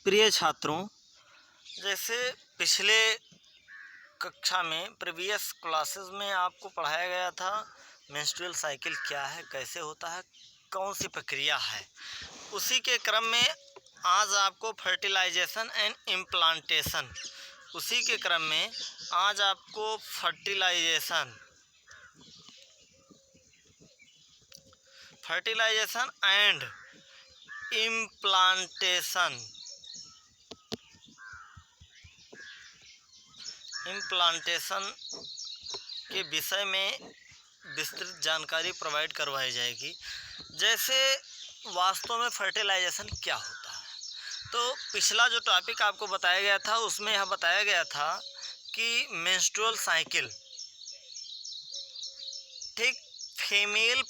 प्रिय छात्रों, जैसे पिछले कक्षा में प्रीवियस क्लासेस में आपको पढ़ाया गया था मेंस्ट्रुअल साइकिल क्या है, कैसे होता है, कौन सी प्रक्रिया है, उसी के क्रम में आज आपको fertilisation and implantation and implantation के विषय में विस्तृत जानकारी प्रोवाइड करवाई जाएगी। जैसे वास्तव में फर्टिलाइजेशन क्या होता है, तो पिछला जो टॉपिक आपको बताया गया था उसमें यह बताया गया था कि मेंस्ट्रुअल साइकिल, ठीक, फीमेल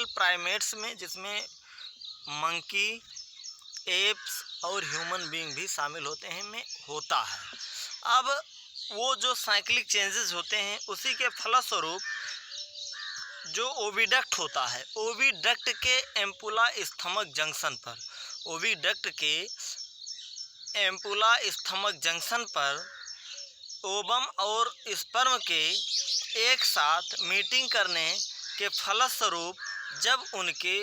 प्राइमेट्स में, जिसमें मंकी, एप्स और ह्यूमन बीइंग भी शामिल होते हैं, में होता है। अब वो जो साइक्लिक चेंजेस होते हैं उसी के फलस्वरूप जो ओविडक्ट होता है, ओविडक्ट के एम्पुला स्थमक जंक्शन पर ओवम और स्पर्म के एक साथ मीटिंग करने के फलस्वरूप जब उनके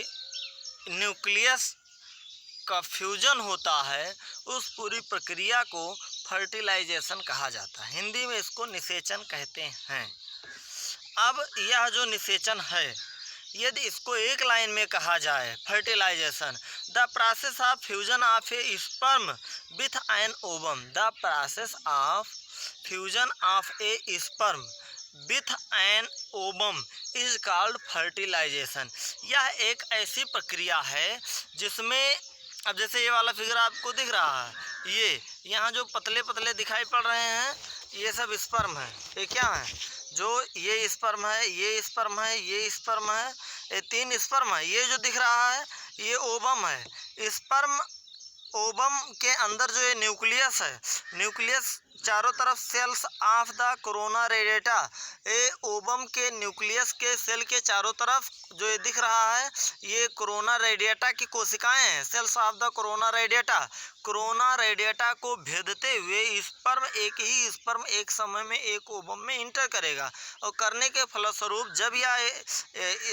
न्यूक्लियस का फ्यूजन होता है, उस पूरी प्रक्रिया को फर्टिलाइजेशन कहा जाता है। हिंदी में इसको निषेचन कहते हैं। अब यह जो निषेचन है, यदि इसको एक लाइन में कहा जाए, fertilisation, the process of fusion of a sperm with an ovum, the process of fusion of a sperm with an ovum is called fertilisation. यह एक ऐसी प्रक्रिया है जिसमें, अब जैसे ये वाला फिगर आपको दिख रहा है, ये यहाँ जो पतले पतले दिखाई पड़ रहे हैं, ये सब स्पर्म है। ये क्या है? जो ये स्पर्म है, ये स्पर्म है, ये स्पर्म है, ये तीन स्पर्म है। ये जो दिख रहा है ये ओवम है। स्पर्म ओवम के अंदर जो ये न्यूक्लियस है, न्यूक्लियस चारों तरफ cells of the corona radiata, ये ओवम के न्यूक्लियस के सेल के चारों तरफ जो ये दिख रहा है, ये कोरोना रेडिएटा की कोशिकाएं हैं, cells of the corona radiata को भेदते हुए स्पर्म, एक ही स्पर्म एक समय में एक ओवम में इंटर करेगा, और करने के फलस्वरूप जब यह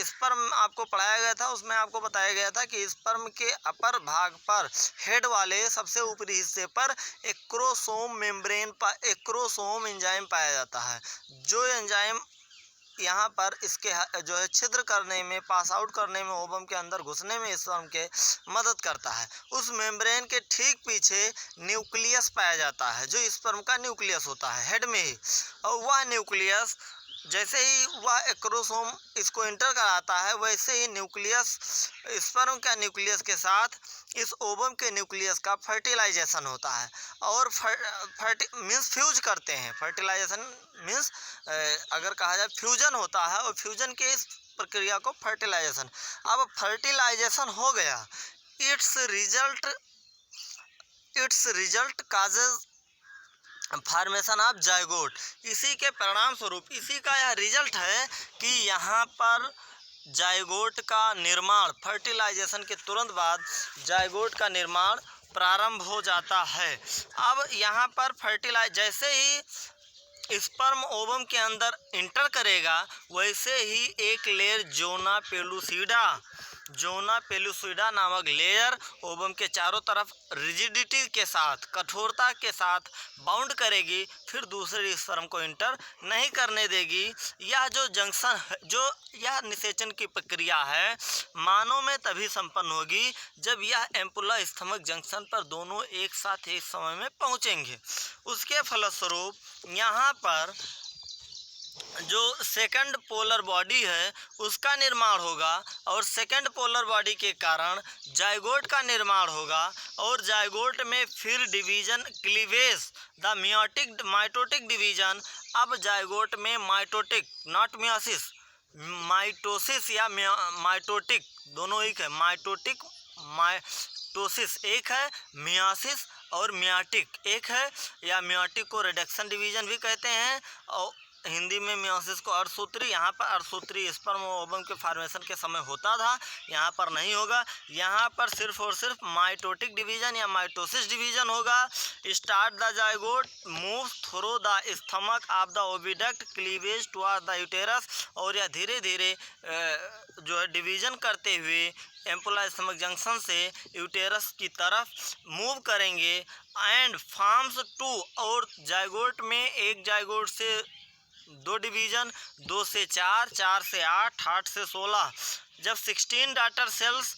स्पर्म आपको पढ़ाया गया था, उसमें आपको बताया गया था कि स्पर्म के अपर भाग पर, हेड वाले सबसे ऊपरी हिस्से पर एक्रोसोम एंजाइम पाया जाता है। जो एंजाइम यहाँ पर इसके जो है छिद्र करने में, पास आउट करने में, ओवम के अंदर घुसने में स्पर्म के मदद करता है। उस मेम्ब्रेन के ठीक पीछे न्यूक्लियस पाया जाता है, जो स्पर्म का न्यूक्लियस होता है हेड में ही, और वह न्यूक्लियस जैसे ही वह एक्रोसोम इसको इंटर कराता है, वैसे ही न्यूक्लियस, स्पर्म का न्यूक्लियस के साथ इस ओवम के न्यूक्लियस का फर्टिलाइजेशन होता है, और मीन्स फ्यूज करते हैं। फर्टिलाइजेशन मीन्स अगर कहा जाए फ्यूजन होता है, और फ्यूजन के इस प्रक्रिया को फर्टिलाइजेशन। अब फर्टिलाइजेशन हो गया, it's result causes formation of zygote. इसी के परिणाम स्वरूप, इसी का यह रिजल्ट है कि यहाँ पर जाइगोट का निर्माण, फर्टिलाइजेशन के तुरंत बाद जाइगोट का निर्माण प्रारंभ हो जाता है। अब यहाँ पर जैसे ही स्पर्म ओवम के अंदर इंटर करेगा, वैसे ही एक लेयर जोना पेलुसिडा नामक लेयर ओवम के चारों तरफ रिजिडिटी के साथ, कठोरता के साथ बाउंड करेगी, फिर दूसरे स्पर्म को इंटर नहीं करने देगी। यह जो जंक्शन, जो यह निषेचन की प्रक्रिया है, मानव में तभी संपन्न होगी जब यह एम्पुला स्थमक जंक्शन पर दोनों एक साथ एक समय में पहुंचेंगे। उसके फलस्वरूप यहाँ पर जो सेकंड पोलर बॉडी है उसका निर्माण होगा, और सेकंड पोलर बॉडी के कारण जाइगोट का निर्माण होगा, और जाइगोट में फिर division, cleavage, the mitotic division. अब जाइगोट में माइटोटिक, नॉट मियोसिस, माइटोसिस या माइटोटिक दोनों एक है, माइटोसिस एक है, मियोसिस और मियाटिक एक है, या मियाटिक को रिडक्शन डिवीजन भी कहते हैं, और हिंदी में मियोसिस को अर्धसूत्री, यहाँ पर अर्धसूत्री स्पर्म और ओवम के फॉर्मेशन के समय होता था, यहाँ पर नहीं होगा। यहाँ पर सिर्फ और सिर्फ माइटोटिक डिवीजन या माइटोसिस डिवीजन होगा। Start the zygote move through the stomach of the oviduct cleavage toward the uterus, और यह धीरे धीरे जो है डिवीजन करते हुए एम्पुला स्टमक जंक्शन से यूटेरस की तरफ मूव करेंगे। एंड फॉर्म्स टू, और जाइगोट में एक जाइगोट से 2 डिवीजन, 2 से 4, 4 से 8, 8 से 16। जब 16 डॉटर सेल्स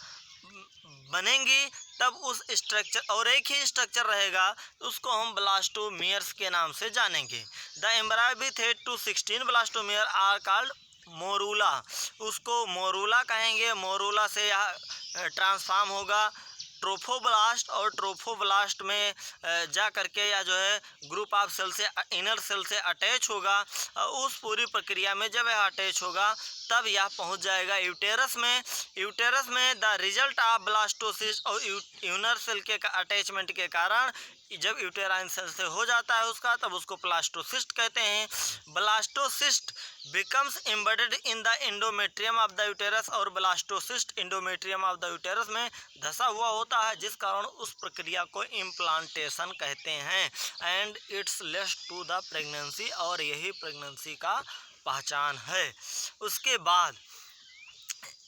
बनेंगी तब उस स्ट्रक्चर, और एक ही स्ट्रक्चर रहेगा, उसको हम ब्लास्टोमियर्स के नाम से जानेंगे। The embryo with 8 to 16 blastomere are called morula, उसको मोरूला कहेंगे। मोरूला से यह ट्रांसफॉर्म होगा ट्रोफोब्लास्ट, और ट्रोफोब्लास्ट में जा करके या जो है ग्रुप ऑफ सेल से इनर सेल से अटैच होगा। उस पूरी प्रक्रिया में जब यह अटैच होगा तब यह पहुंच जाएगा यूटेरस में। यूटेरस में द रिजल्ट ऑफ ब्लास्टोसिस और इनर सेल के अटैचमेंट के कारण जब यूटेराइन सेल से हो जाता है उसका, तब उसको ब्लास्टोसिस्ट कहते हैं। Blastocyst becomes embedded in the endometrium of the uterus, और blastocyst endometrium of the uterus में धसा हुआ होता है, जिस कारण उस प्रक्रिया को इम्प्लांटेशन कहते हैं। And it's less to the pregnancy, और यही प्रेगनेंसी का पहचान है। उसके बाद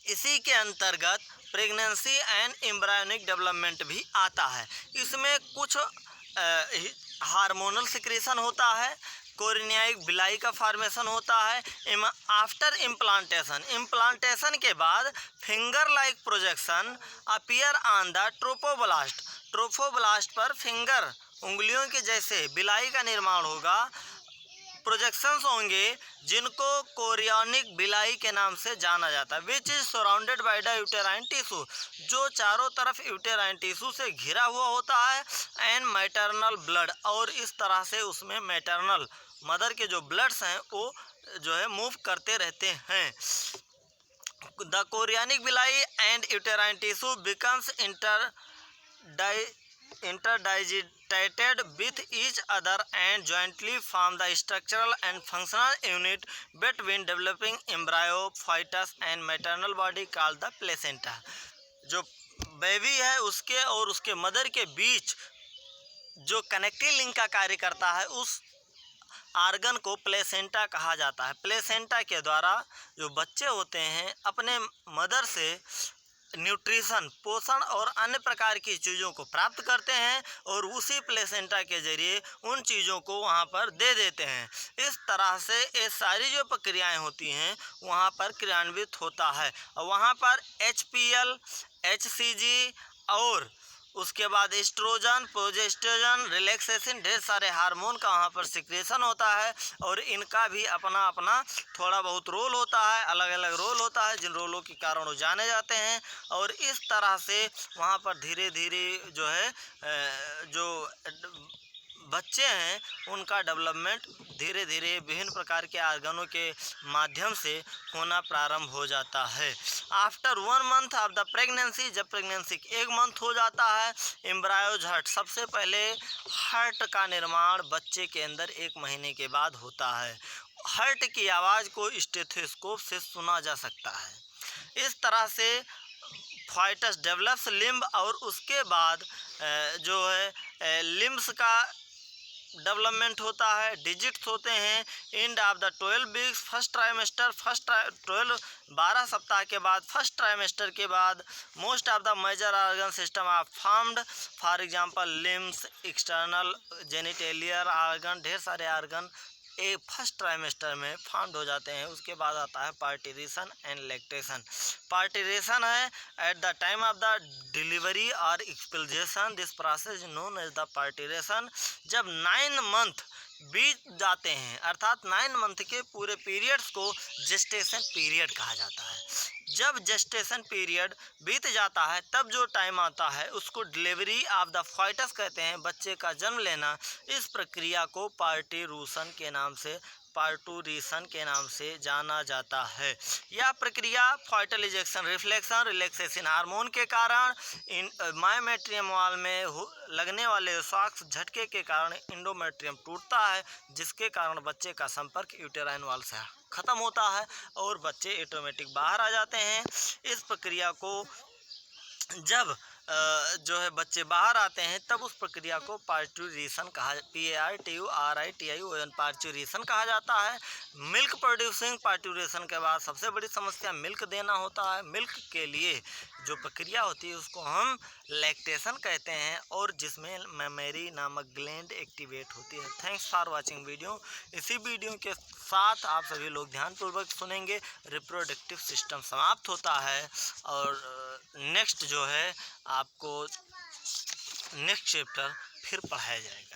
इसी के अंतर्गत प्रेगनेंसी एंड एम्ब्रायोनिक डेवलपमेंट भी आता है। इसमें कुछ हार्मोनल सिक्रेशन होता है, कोरिनियाई बिलाई का फॉर्मेशन होता है। आफ्टर इम्प्लांटेशन के बाद finger like projection appear on the trophoblast पर फिंगर, उंगलियों के जैसे बिलाई का निर्माण होगा, प्रोजेक्शंस होंगे जिनको कोरियोनिक बिलाई के नाम से जाना जाता है। Which is surrounded by the uterine tissue, जो चारों तरफ यूटेराइन टिश्यू से घिरा हुआ होता है। एंड मैटरनल ब्लड, और इस तरह से उसमें मैटरनल मदर के जो ब्लड्स हैं वो जो है मूव करते रहते हैं। The chorionic villi and uterine tissue becomes interdigitated with each other and jointly form the structural and functional unit between developing embryo, fetus and maternal body called the placenta। जो baby है उसके और उसके mother के बीच जो connecting link का कार्य करता है, उस आर्गन को प्लेसेंटा कहा जाता है। प्लेसेंटा के द्वारा जो बच्चे होते हैं अपने मदर से न्यूट्रिशन, पोषण और अन्य प्रकार की चीज़ों को प्राप्त करते हैं, और उसी प्लेसेंटा के जरिए उन चीज़ों को वहाँ पर दे देते हैं। इस तरह से ये सारी जो प्रक्रियाएं होती हैं वहाँ पर क्रियान्वित होता है, और वहाँ पर HPL, HCG और उसके बाद एस्ट्रोजन, प्रोजेस्टेरोन, रिलैक्सेशन, ढेर सारे हार्मोन का वहाँ पर सिक्रेशन होता है, और इनका भी अपना अपना थोड़ा बहुत रोल होता है, अलग अलग रोल होता है, जिन रोलों के कारण वो जाने जाते हैं। और इस तरह से वहाँ पर धीरे धीरे जो है जो बच्चे हैं उनका डेवलपमेंट धीरे धीरे विभिन्न प्रकार के आर्गनों के माध्यम से होना प्रारंभ हो जाता है। After 1 month of the pregnancy, जब प्रेगनेंसी 1 month हो जाता है, एम्ब्रायोज हर्ट, सबसे पहले हर्ट का निर्माण बच्चे के अंदर 1 महीने के बाद होता है। हर्ट की आवाज़ को स्टेथोस्कोप से सुना जा सकता है। इस तरह से फाइटस डेवलप्स लिम्ब, और उसके बाद जो है लिम्ब्स का डेवलपमेंट होता है, डिजिट्स होते हैं। End of the 12 weeks first trimester, 12 सप्ताह के बाद फर्स्ट ट्राइमेस्टर के बाद most of the major organ system are formed, for example limbs, external genitalia organ, ढेर सारे ऑर्गन एक फर्स्ट ट्राइमेस्टर में फॉर्म्ड हो जाते हैं। उसके बाद आता है पार्टिरेशन एंड लैक्टेशन। पार्टिरेशन है at the time of the delivery और expulsion, this process known as the parturition. जब 9 मंथ बीत जाते हैं, अर्थात 9 मंथ के पूरे पीरियड्स को जेस्टेशन पीरियड कहा जाता है। जब जेस्टेशन पीरियड बीत जाता है तब जो टाइम आता है उसको डिलीवरी ऑफ द फाइटस कहते हैं, बच्चे का जन्म लेना। इस प्रक्रिया को पार्टिरूशन के नाम से पार्टूरेशन के नाम से जाना जाता है। यह प्रक्रिया फर्टिलाइजेशन, रिफ्लेक्शन, रिलैक्सेशन हार्मोन के कारण मायोमेट्रियम वाल में लगने वाले शॉक झटके के कारण एंडोमेट्रियम टूटता है, जिसके कारण बच्चे का संपर्क यूटेराइन वाल से खत्म होता है और बच्चे ऑटोमेटिक बाहर आ जाते हैं। इस प्रक्रिया को जब जो है बच्चे बाहर आते हैं तब उस प्रक्रिया को पार्टूरेशन कहा, PARTURITION पार्टूरेशन कहा जाता है। मिल्क प्रोड्यूसिंग पार्टूरेशन के बाद सबसे बड़ी समस्या मिल्क देना होता है। मिल्क के लिए जो प्रक्रिया होती है उसको हम लैक्टेशन कहते हैं और जिसमें मेमरी नामक ग्लैंड एक्टिवेट होती है। Thanks for watching video. इसी वीडियो के साथ आप सभी लोग ध्यानपूर्वक सुनेंगे। रिप्रोडक्टिव सिस्टम समाप्त होता है और नेक्स्ट जो है आपको नेक्स्ट चैप्टर फिर पढ़ाया जाएगा।